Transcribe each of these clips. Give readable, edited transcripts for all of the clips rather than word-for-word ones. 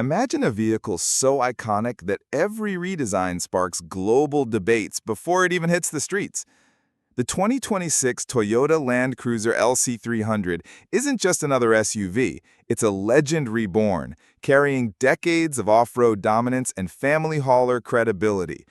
Imagine a vehicle so iconic that every redesign sparks global debates before it even hits the streets. The 2026 Toyota Land Cruiser LC300 isn't just another SUV, it's a legend reborn, carrying decades of off-road dominance and family hauler credibility.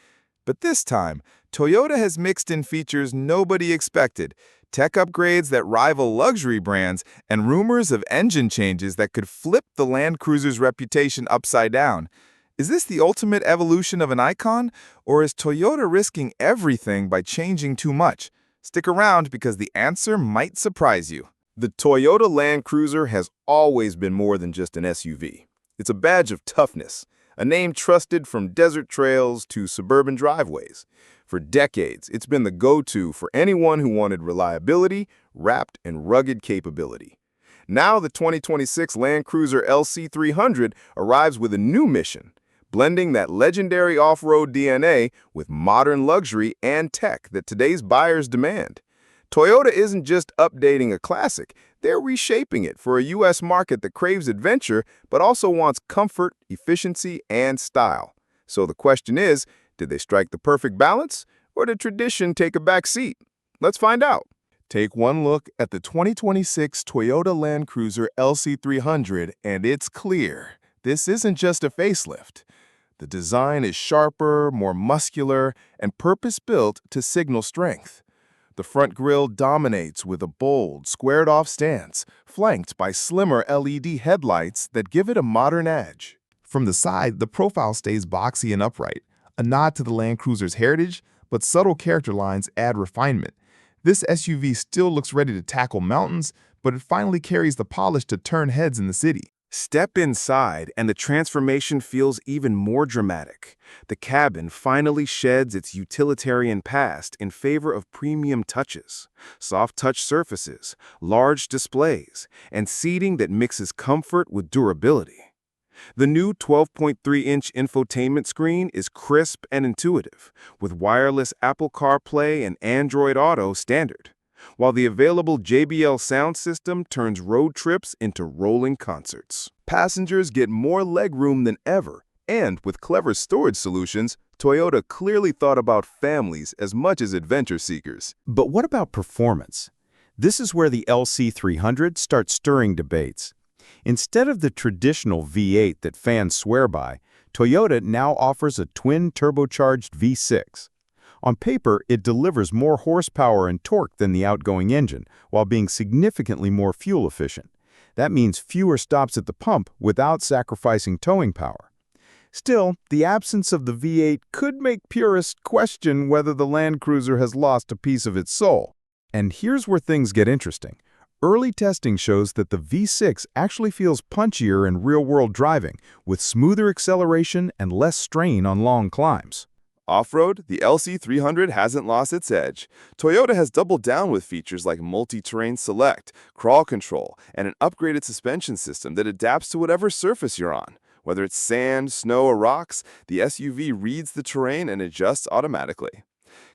But this time, Toyota has mixed in features nobody expected, tech upgrades that rival luxury brands, and rumors of engine changes that could flip the Land Cruiser's reputation upside down. Is this the ultimate evolution of an icon, or is Toyota risking everything by changing too much? Stick around because the answer might surprise you. The Toyota Land Cruiser has always been more than just an SUV. It's a badge of toughness, a name trusted from desert trails to suburban driveways. For decades, it's been the go-to for anyone who wanted reliability, wrapped in rugged capability. Now the 2026 Land Cruiser LC300 arrives with a new mission, blending that legendary off-road DNA with modern luxury and tech that today's buyers demand. Toyota isn't just updating a classic, they're reshaping it for a U.S. market that craves adventure but also wants comfort, efficiency, and style. So the question is, did they strike the perfect balance, or did tradition take a back seat? Let's find out. Take one look at the 2026 Toyota Land Cruiser LC300 and it's clear. This isn't just a facelift. The design is sharper, more muscular, and purpose-built to signal strength. The front grille dominates with a bold, squared-off stance, flanked by slimmer LED headlights that give it a modern edge. From the side, the profile stays boxy and upright, a nod to the Land Cruiser's heritage, but subtle character lines add refinement. This SUV still looks ready to tackle mountains, but it finally carries the polish to turn heads in the city. Step inside, and the transformation feels even more dramatic. The cabin finally sheds its utilitarian past in favor of premium touches, soft-touch surfaces, large displays, and seating that mixes comfort with durability. The new 12.3-inch infotainment screen is crisp and intuitive, with wireless Apple CarPlay and Android Auto standard, while the available JBL sound system turns road trips into rolling concerts. Passengers get more legroom than ever, and with clever storage solutions, Toyota clearly thought about families as much as adventure seekers. But what about performance? This is where the LC300 starts stirring debates. Instead of the traditional V8 that fans swear by, Toyota now offers a twin-turbocharged V6. On paper, it delivers more horsepower and torque than the outgoing engine, while being significantly more fuel efficient. That means fewer stops at the pump without sacrificing towing power. Still, the absence of the V8 could make purists question whether the Land Cruiser has lost a piece of its soul. And here's where things get interesting. Early testing shows that the V6 actually feels punchier in real-world driving, with smoother acceleration and less strain on long climbs. Off-road, the LC300 hasn't lost its edge. Toyota has doubled down with features like multi-terrain select, crawl control, and an upgraded suspension system that adapts to whatever surface you're on. Whether it's sand, snow, or rocks, the SUV reads the terrain and adjusts automatically.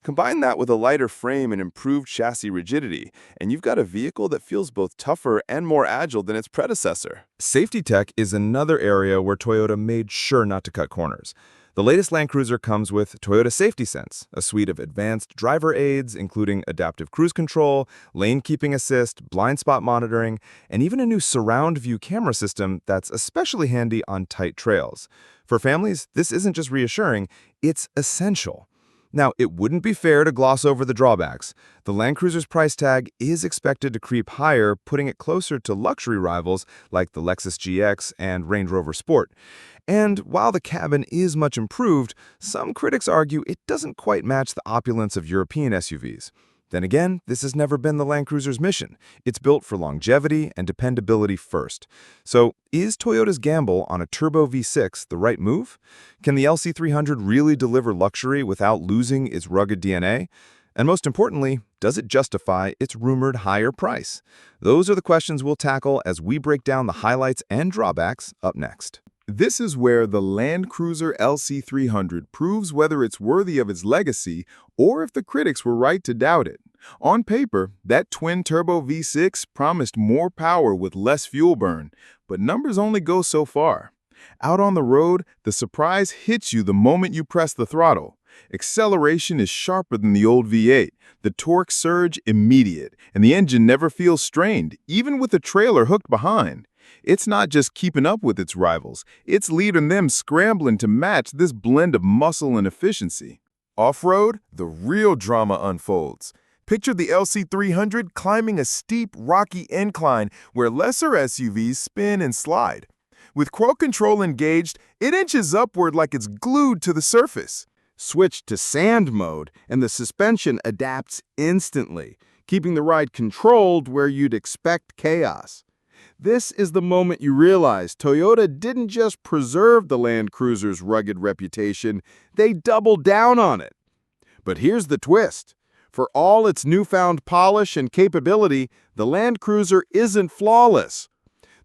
Combine that with a lighter frame and improved chassis rigidity, and you've got a vehicle that feels both tougher and more agile than its predecessor. Safety tech is another area where Toyota made sure not to cut corners. The latest Land Cruiser comes with Toyota Safety Sense, a suite of advanced driver aids, including adaptive cruise control, lane keeping assist, blind spot monitoring, and even a new surround view camera system that's especially handy on tight trails. For families, this isn't just reassuring, it's essential. Now, it wouldn't be fair to gloss over the drawbacks. The Land Cruiser's price tag is expected to creep higher, putting it closer to luxury rivals like the Lexus GX and Range Rover Sport. And while the cabin is much improved, some critics argue it doesn't quite match the opulence of European SUVs. Then again, this has never been the Land Cruiser's mission. It's built for longevity and dependability first. So, is Toyota's gamble on a turbo V6 the right move? Can the LC300 really deliver luxury without losing its rugged DNA? And most importantly, does it justify its rumored higher price? Those are the questions we'll tackle as we break down the highlights and drawbacks up next. This is where the Land Cruiser LC300 proves whether it's worthy of its legacy or if the critics were right to doubt it. On paper, that twin-turbo V6 promised more power with less fuel burn, but numbers only go so far. Out on the road, the surprise hits you the moment you press the throttle. Acceleration is sharper than the old V8, the torque surge immediate, and the engine never feels strained, even with the trailer hooked behind. It's not just keeping up with its rivals, it's leading them scrambling to match this blend of muscle and efficiency. Off-road, the real drama unfolds. Picture the LC300 climbing a steep, rocky incline where lesser SUVs spin and slide. With cruise control engaged, it inches upward like it's glued to the surface. Switch to sand mode, and the suspension adapts instantly, keeping the ride controlled where you'd expect chaos. This is the moment you realize Toyota didn't just preserve the Land Cruiser's rugged reputation, they doubled down on it. But here's the twist. For all its newfound polish and capability, the Land Cruiser isn't flawless.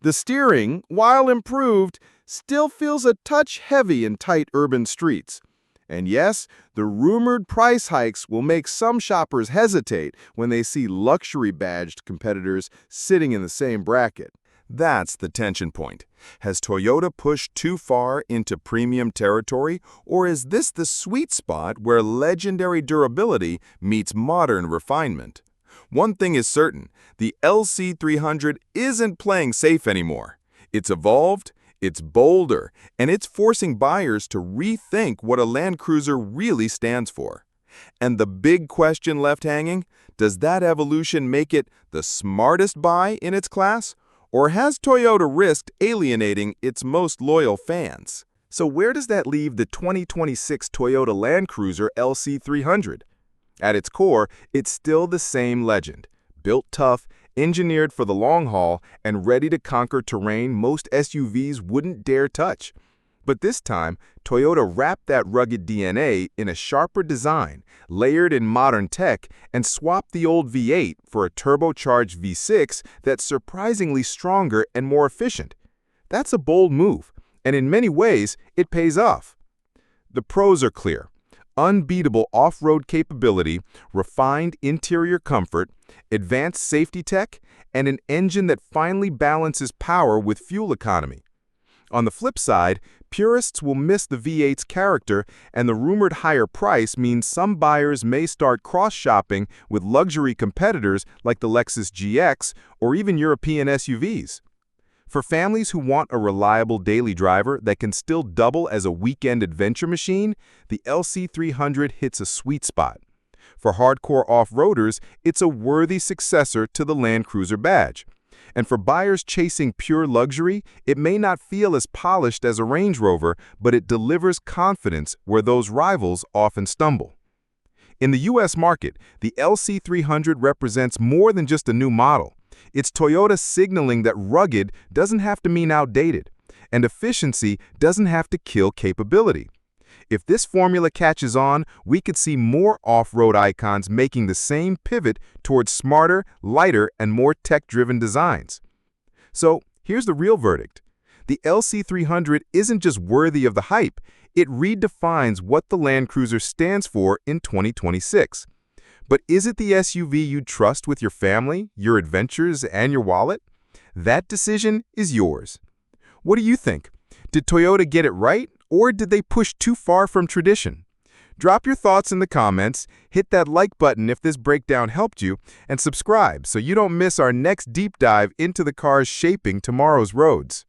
The steering, while improved, still feels a touch heavy in tight urban streets. And yes, the rumored price hikes will make some shoppers hesitate when they see luxury-badged competitors sitting in the same bracket. That's the tension point. Has Toyota pushed too far into premium territory, or is this the sweet spot where legendary durability meets modern refinement? One thing is certain, the LC300 isn't playing safe anymore. It's evolved, it's bolder, and it's forcing buyers to rethink what a Land Cruiser really stands for. And the big question left hanging, does that evolution make it the smartest buy in its class? Or has Toyota risked alienating its most loyal fans? So where does that leave the 2026 Toyota Land Cruiser LC300? At its core, it's still the same legend. Built tough, engineered for the long haul, and ready to conquer terrain most SUVs wouldn't dare touch. But this time, Toyota wrapped that rugged DNA in a sharper design, layered in modern tech, and swapped the old V8 for a turbocharged V6 that's surprisingly stronger and more efficient. That's a bold move, and in many ways, it pays off. The pros are clear. Unbeatable off-road capability, refined interior comfort, advanced safety tech, and an engine that finally balances power with fuel economy. On the flip side, purists will miss the V8's character, and the rumored higher price means some buyers may start cross-shopping with luxury competitors like the Lexus GX or even European SUVs. For families who want a reliable daily driver that can still double as a weekend adventure machine, the LC300 hits a sweet spot. For hardcore off-roaders, it's a worthy successor to the Land Cruiser badge. And for buyers chasing pure luxury, it may not feel as polished as a Range Rover, but it delivers confidence where those rivals often stumble. In the U.S. market, the LC300 represents more than just a new model. It's Toyota signaling that rugged doesn't have to mean outdated, and efficiency doesn't have to kill capability. If this formula catches on, we could see more off-road icons making the same pivot towards smarter, lighter, and more tech-driven designs. So, here's the real verdict. The LC300 isn't just worthy of the hype, it redefines what the Land Cruiser stands for in 2026. But is it the SUV you'd trust with your family, your adventures, and your wallet? That decision is yours. What do you think? Did Toyota get it right, or did they push too far from tradition? Drop your thoughts in the comments, hit that like button if this breakdown helped you, and subscribe so you don't miss our next deep dive into the cars shaping tomorrow's roads.